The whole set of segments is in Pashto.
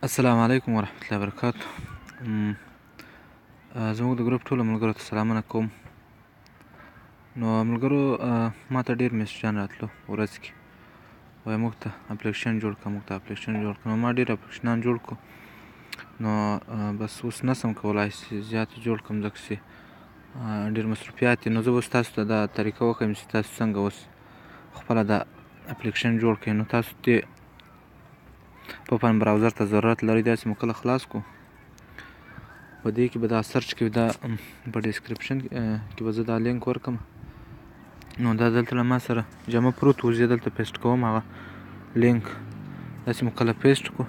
السلام علیکم ورحمة الله وبرکاتو. زموږ د ګروپ ټولو ملګرو ته سلامونه کوم. نو ملګرو ما ته ډېر میسجان راتلو ورځ کې، وایي موږ ته اپلیکیشن جوړ کړه موږ ته اپلیکیشن جوړ کړه. نو ما ډېر اپلیکیشنان جوړ کړو، نو بس اوس نه شم کولی چې زیات جوړ کړم ځکه چې ډېر مصروفیات دي. نو زه به اوس تاسو ته دا طریقه وښیم چې تاسو څنګه اوس خپله دا اپلیکیشن جوړ کړئ. نو تاسو دې پاپن براوزر ته ضرورت لري، داسې مو کله خلاص کړو. په دې کې به دا سرچ کې دا په ډسکرپشن کې به زه دا لینک ورکړم. نو دا دلته له ما سره جمع پروت و، زه دلته پیسټ کوم هغه لینک، داسې مو کله پیسټ کړو.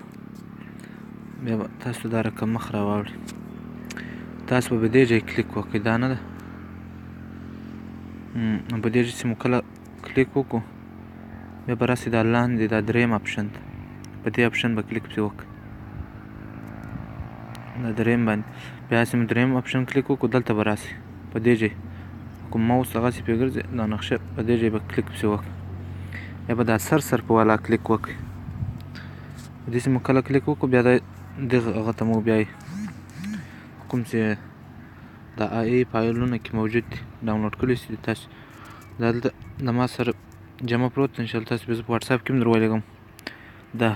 بیا به تاسو دا رقم مخ راواړي، تاسو به په دې ځای کلیک وکړئ، دا نه ده. په دې ځای چې مو کله کلیک وکړو بیا به راسي دا لاندې دا دریم اپشن ته، په دې اپشن به کلیک پرې وکړئ، دا دریم باندې. بیا چې مو دریم اپشن کلیک وکړو دلته به راسي په دې ځای کوم ماوس هغسې پرې ګرځي دا نقشه، په دې ځای به کلیک پرې وکړئ. بیا به دا سر په والا کلیک وکړئ. په دې چې مو کله کلیک وکړو بیا دغه هغه ته مو بیایي کوم چې دا ای فایلونه کې موجود دي ډاونلوډ کړي دي تاسو. دا دلته د ما سره جمع پروت دی، انشاءالله تاسو به زه په وټساپ کې هم در ولېږم. دا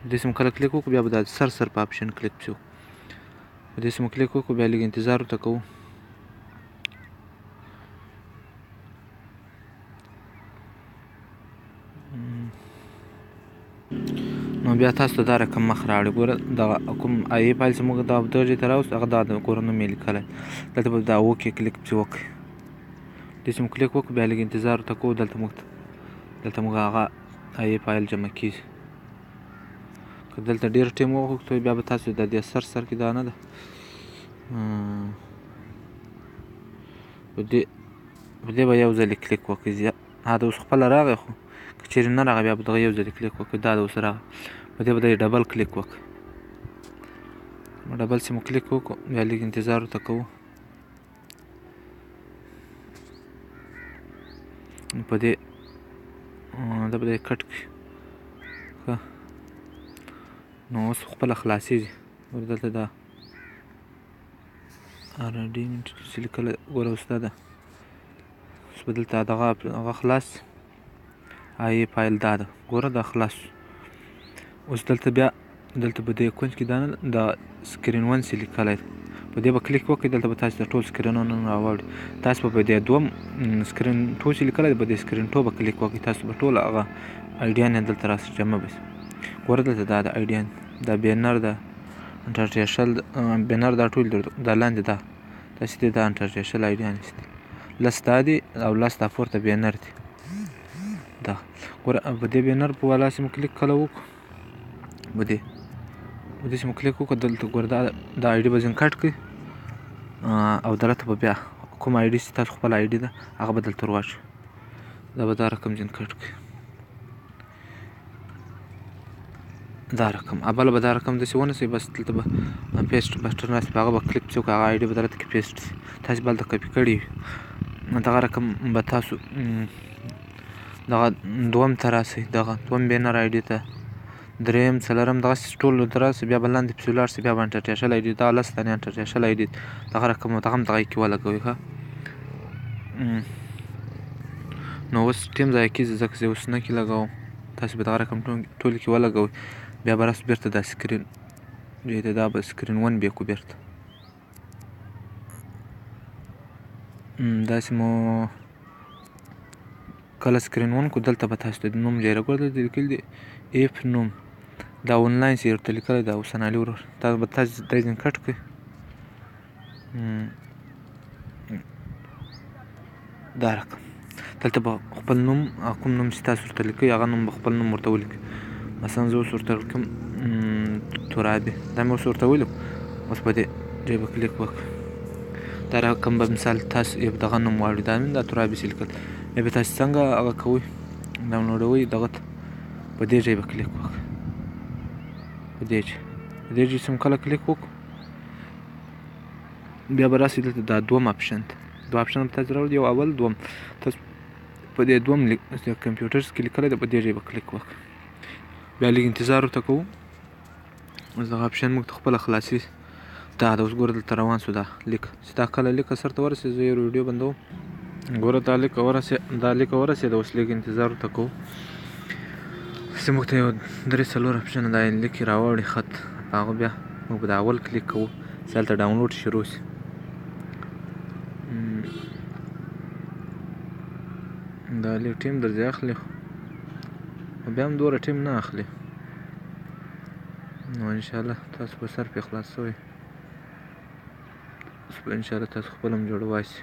دې چې مو کله کلیک وکړو بیا به دا سر په اپشن کلیک پرې وکړو. په دې چې مو کلیک وکړو بیا لږ انتظار ورته کوو. نو بیا تاسو ته دا رقم مخ راوړي. ګوره دغه کوم ای فایل چې موږ دا دغه ځای ته راوستو هغه دا د ګوره نوم یې لیکلی، دلته به دا اوکې کلیک پرې وکړئ. دې چې مو کلیک وکړو بیا لږ انتظار ورته کوو. دلته موږ هغه ای فایل جمع کېږي. که دلته ډېر ټایم وغوښتو بیا به تاسو د دې سر کې دا نه ده، په دې به یو ځلې کلیک وکړئ. دا اوس خپله راغی، خو که چېرې نه راغی بیا به دغه یو ځلې کلیک وکړئ. دا اوس راغی، په دې به ډبل کلیک وکړئ. ډبل چې مو کلیک وکړو بیا لږ انتظار ورته کوو. په دې دا به کټ کړي. ښه، نو اوس خپله خلاصېږي. ګوره دلته دا RDMT چې لیکلی ګوره اوس دا ده، اوس به دلته هغه خلاص ای فایل دا ده، ګوره دا خلاص. اوس دلته په دې کونج کې دا نه دا سکرین 1 چې لیکلی دی، په دې به کلیک وکړئ. دلته به تاسو د ټول سکرینونه راوړي. تاسو به په دې دوم سکرین 2 چې لیکلی دی په دې سکرین 2 به کلیک وکړئ. تاسو به ټول هغه ایډیان یې دلته راسره جمع به شي. ګوره دلته دا د ایډیان دا بینر ده انټرټیشل بینر دا ټول دا لاندې دا داسې دي، دا انټرټیشل ایډیان دي، لس دا دي او لس دا پورته بینر دي. دا ګوره په دې بینر په والا چې مو کلیک کله وکړو په دې چې مو کلیک وکړو دلته ګوره دا آی ډي به ځین کټ کړئ او دلته به بیا کوم آی ډي چې تاسو خپله آی ډي ده هغه به دلته ورواچوئ. دا به دا رقم ځین کټ کړئ، دا رقم بله به دا رقم داسې ونیسئ. بس دلته به پیسټ بټن راسي، په هغه به کلیک پسې وکړئ، هغه آی ډي به دلته کې پیسټ شي. تاسې به هلته کپي کړي وي. دغه رقم به تاسو دغه دوم ته راسئ، دغه دوم بینر آی ډي ته، دریم څلرم دغسې ټولو ته راسئ. بیا به لاندې پسې ولاړ شئ، بیا به انټرټیشل آی ډي دا لس دانې انټرټیشل آی ډي دغه رقم دغه هم دغه کې ولګوئ. ښه، نو اوس ټیم ضایع کېږي ځکه چې اوس نه کې لګوم. تاسې به دغه رقم ټول کې ولګوئ. بیا به راسو بېرته دا سکرین دا به سکرین 1 بیا کړو بېرته. داسې مو کله سکرین 1 کړو دلته به تاسو د نوم ځای راګوره دلته لیکلي دي ایف نوم، دا آنلاین چې ورته لیکلی دا حسن علي ورور، دا به تاسو دا ځین کټ کړئ. دا رقم دلته به خپل نوم کوم نوم چې تاسو ورته لیکئ هغه نوم به خپل نوم ورته ولیکئ. مثلا زه اوس ورته لیکم ترابي، دا مې اوس ورته ولیکو. اوس په دې ځای به کلیک وکړئ. دا رقم به مثال تاسو یو دغه نوم واړوي، دا ترابي چې لیکل بیا به تاسو څنګه هغه کوئ ډاونلوډوئ دغه ته، په دې ځای به کلیک وکړئ. په دې ځای چې مو کله کلیک وکړو بیا به راسئ دلته دا دوم اپشن ته، دوه اپشن به تاسو راوړي، یو اول دوم. تاسو په دې دوم کمپیوټر کې لیکلی دی، په دې ځای به کلیک وکړئ. بیا لږ انتظار ورته کوو. اوس دغه اپشن موږ ته خپله خلاصي دا ده. اوس ګوره دلته روان سو دا لیک چې دا کله لیک سر ته ورسېد زه یو ویډیو بندوم. ګوره دا لیک ورسېده اوس لږ انتظار ورته کوو چې موږ ته یو 3-4 اپشنه دا لیک یې راوړي خط په هغه بیا موږ به د اول کلیک کوو چې هلته ډاونلوډ شروع شي. دا لیک ټیم درځي اخلي خو بیا هم دومره ټیم نه اخلي. نو انشاءالله تاسو به سر پرې خلاص شوی اوس به انشاءالله تاسو خپل هم جوړوای شئ.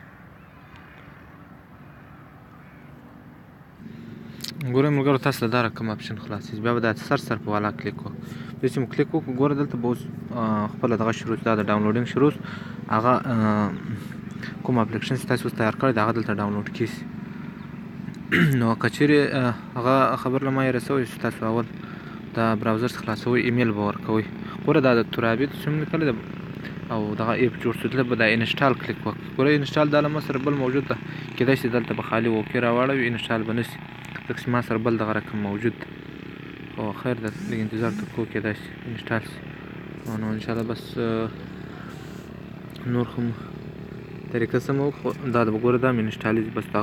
ګورئ ملګرو تاسو له دا رقم اپشن خلاصېږي بیا به دا سر په والا کلیک وکړو. بیا چې مو کلیک وکړو ګوره دلته به اوس خپله دغه شروع دا د ډاونلوډینګ شروع هغه کوم اپلیکیشن چې تاسو اوس تیار کړی د هغه دلته ډاونلوډ کېږي. نو که چیرې هغه خبر له ما یې رسوی چې تاسو اول دا براوزر څخه خلاصوئ ایمیل به ورکوئ. ګوره دا د ترابط چې موږ لیکلی ده او دغه ایپ جوړ شو دلته به دا انسټال کلیک وکړو. ګوره انسټال دا له ما سره بل موجود ده کیدای شي دلته به خالي اوکې راواړوي انسټال به نه شي ځکه چې ما سره بل دغه رقم موجود ده خو خیر ده لږ انتظار ته کوو کیدای شي انسټال شي. نو انشاءالله بس نور خو طریقه سمه وکړو دا به ګوره دا مې انسټالېږي بس دا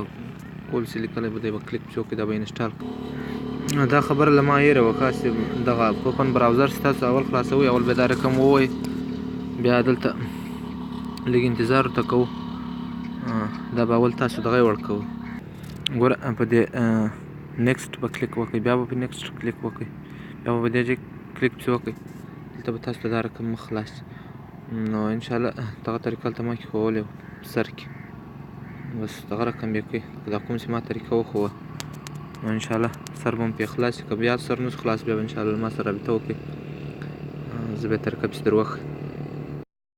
کول چې لیکلی به دی به کلیک چې وکړي دا به انسټال کړو. دا خبره له ما هېره وکړه چې دغه اوپن براوزر چې تاسو اول خلاصوئ اول بیا دا رقم ووایئ بیا دلته لږ انتظار ورته کوو دا به اول تاسو دغه یې ورکوئ. ګوره په دې نیکسټ به کلیک وکړئ بیا به په نیکسټ کلیک وکړئ بیا به په دې ځای کلیک چې وکړئ دلته به تاسو ته دا رقم مخ خلاص شي. نو انشاءالله دغه طریقه هلته ما کې ښوولې وه سر کې بس دغه رقم بیا کوئ دا کوم چې ما طریقه وښووه نو انشاءالله سر به مو پرې خلاص شي. که بیا سر نه شو خلاص بیا به انشاءالله ما سره رابطه وکړئ زه به یې طریقه پسې در وښیم.